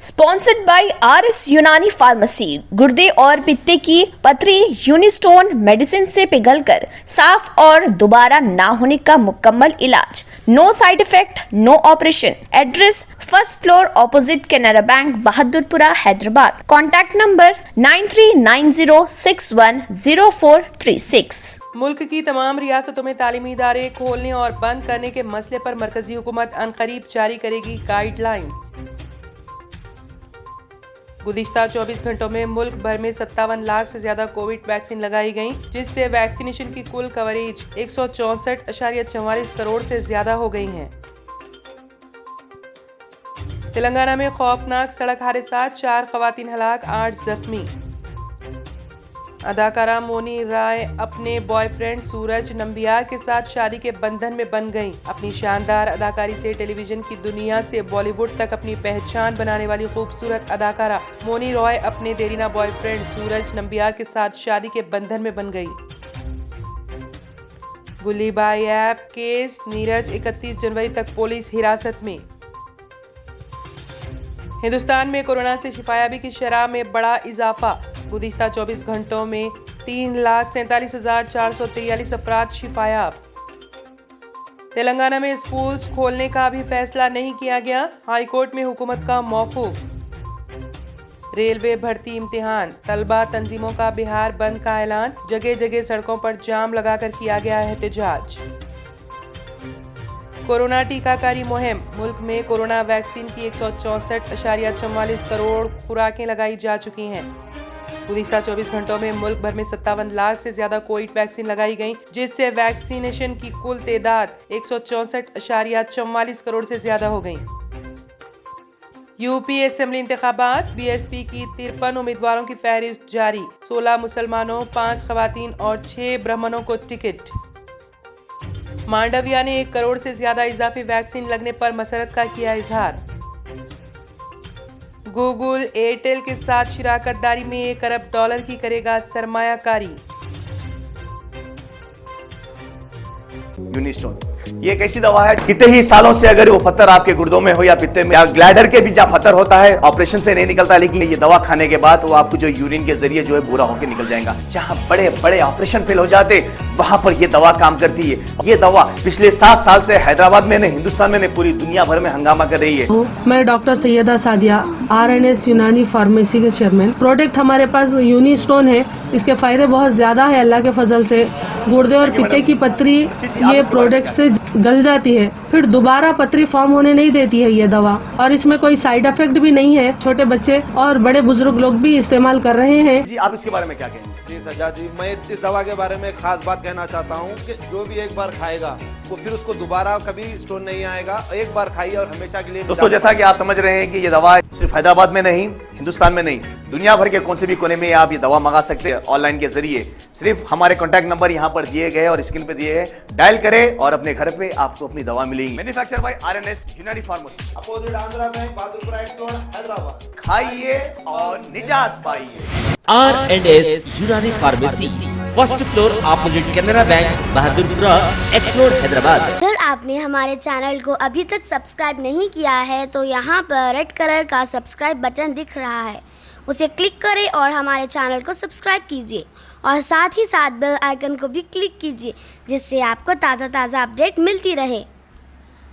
Sponsored by RS यूनानी pharmacy. गुर्दे और पित्ते की पथरी यूनिस्टोन मेडिसिन से पिघलकर साफ और दोबारा ना होने का मुकम्मल इलाज। No side effect, no operation. Address first floor opposite Canara bank, Bahadurpura, Hyderabad. Contact number 9390610436। मुल्क की तमाम रियासतों में तालीमी इदारे खोलने और बंद करने के मसले पर मरकजी हुकूमत अनकरीब जारी करेगी गाइडलाइंस। गुज़िश्ता 24 घंटों में मुल्क भर में 57 लाख से ज्यादा कोविड वैक्सीन लगाई गई, जिससे वैक्सीनेशन की कुल कवरेज 164.44 करोड़ से ज्यादा हो गई है। तेलंगाना में खौफनाक सड़क हादसा, 4 खवातीन हलाक, 8 जख्मी। अदाकारा मोनी राय अपने बॉयफ्रेंड सूरज नंबियार के साथ शादी के बंधन में बंध गईं। अपनी शानदार अदाकारी से टेलीविजन की दुनिया से बॉलीवुड तक अपनी पहचान बनाने वाली खूबसूरत अदाकारा मोनी रॉय अपने देरीना बॉयफ्रेंड सूरज नंबियार के साथ शादी के बंधन में बंध गई। गुलीबाई ऐप केस, नीरज 31 जनवरी तक पुलिस हिरासत में। हिंदुस्तान में कोरोना से शिफायाबी की शरह में बड़ा इजाफा। गुज़िश्ता 24 घंटों में 3,47,443 अफराद शिफायाब। तेलंगाना में स्कूल्स खोलने का भी फैसला नहीं किया गया, हाईकोर्ट में हुकूमत का मौकूफ। रेलवे भर्ती इम्तिहान, तलबा तंजीमों का बिहार बंद का ऐलान, जगह जगह सड़कों पर जाम लगाकर किया गया एहतजाज। कोरोना टीकाकारी मुहिम, मुल्क में कोरोना वैक्सीन की 164.44 करोड़ खुराकें लगाई जा चुकी हैं। गुज़िश्ता 24 घंटों में मुल्क भर में 57 लाख से ज्यादा कोविड वैक्सीन लगाई गई, जिससे वैक्सीनेशन की कुल तादाद 164.44 करोड़ से ज्यादा हो गई। यूपी असेंबली इंतखाबात, बीएसपी की 53 उम्मीदवारों की फहरिस्त जारी। 16 मुसलमानों, 5 खवातीन और 6 ब्राह्मणों को टिकट। मांडविया ने 1 करोड़ से ज्यादा इजाफी वैक्सीन लगने पर मसरत का किया इजहार। गूगल एयरटेल के साथ शिराकतदारी में $1 अरब की करेगा सरमायाकारी। यूनिस्टोन ये एक ऐसी दवा है, कितने ही सालों से अगर वो पत्थर आपके गुर्दों में हो या पित्ते में या ग्लैडर के भी जहाँ पत्थर होता है, ऑपरेशन से नहीं निकलता, लेकिन ये दवा खाने के बाद वो आपको जो यूरिन के जरिए जो है बुरा होकर निकल जाएगा। जहाँ बड़े बड़े ऑपरेशन फेल हो जाते, वहां पर ये दवा काम करती है। ये दवा पिछले 7 साल से हैदराबाद में नहीं, हिंदुस्तान में नहीं, पूरी दुनिया भर में हंगामा कर रही है। मैं डॉक्टर सैयदा सादिया, RNS यूनानी फार्मेसी के चेयरमैन। प्रोडक्ट हमारे पास यूनिस्टोन है, इसके फायदे बहुत ज्यादा है अल्लाह के फजल से। गुर्दे और पित्ते की पथरी ये प्रोडक्ट से गल जाती है, फिर दोबारा पथरी फॉर्म होने नहीं देती है ये दवा, और इसमें कोई साइड इफेक्ट भी नहीं है। छोटे बच्चे और बड़े बुजुर्ग लोग भी इस्तेमाल कर रहे हैं। जी आप इसके बारे में क्या कहेंगे? जी सज्जाद जी, मैं इस दवा के बारे में खास बात कहना चाहता हूँ कि जो भी एक बार खाएगा वो फिर उसको दोबारा कभी स्टोन नहीं आएगा। एक बार खाइए और हमेशा के लिए। दोस्तों जैसा कि आप समझ रहे हैं कि ये दवा सिर्फ हैदराबाद में नहीं, हिंदुस्तान में नहीं, दुनिया भर के कौन से भी कोने में आप ये दवा मंगा सकते हैं ऑनलाइन के जरिए। सिर्फ हमारे कॉन्टैक्ट नंबर यहाँ पर दिए गए और स्क्रीन पे दिए हैं, डायल करें और अपने घर पे आपको अपनी दवा मिलेगी। मैन्युफैक्चर बाय RNS यूनानी pharmacy, opposite Andhra bank, Bahadurpura road, Hyderabad. खाइए और निजात पाइए। RNS यूनानी pharmacy, first floor opposite Canara bank, Bahadurpura road, Hyderabad. अगर आपने हमारे चैनल को अभी तक सब्सक्राइब नहीं किया है तो यहाँ पर रेड कलर का सब्सक्राइब बटन दिख रहा है, उसे क्लिक करें और हमारे चैनल को सब्सक्राइब कीजिए और साथ ही साथ बेल आइकन को भी क्लिक कीजिए, जिससे आपको ताज़ा अपडेट मिलती रहे।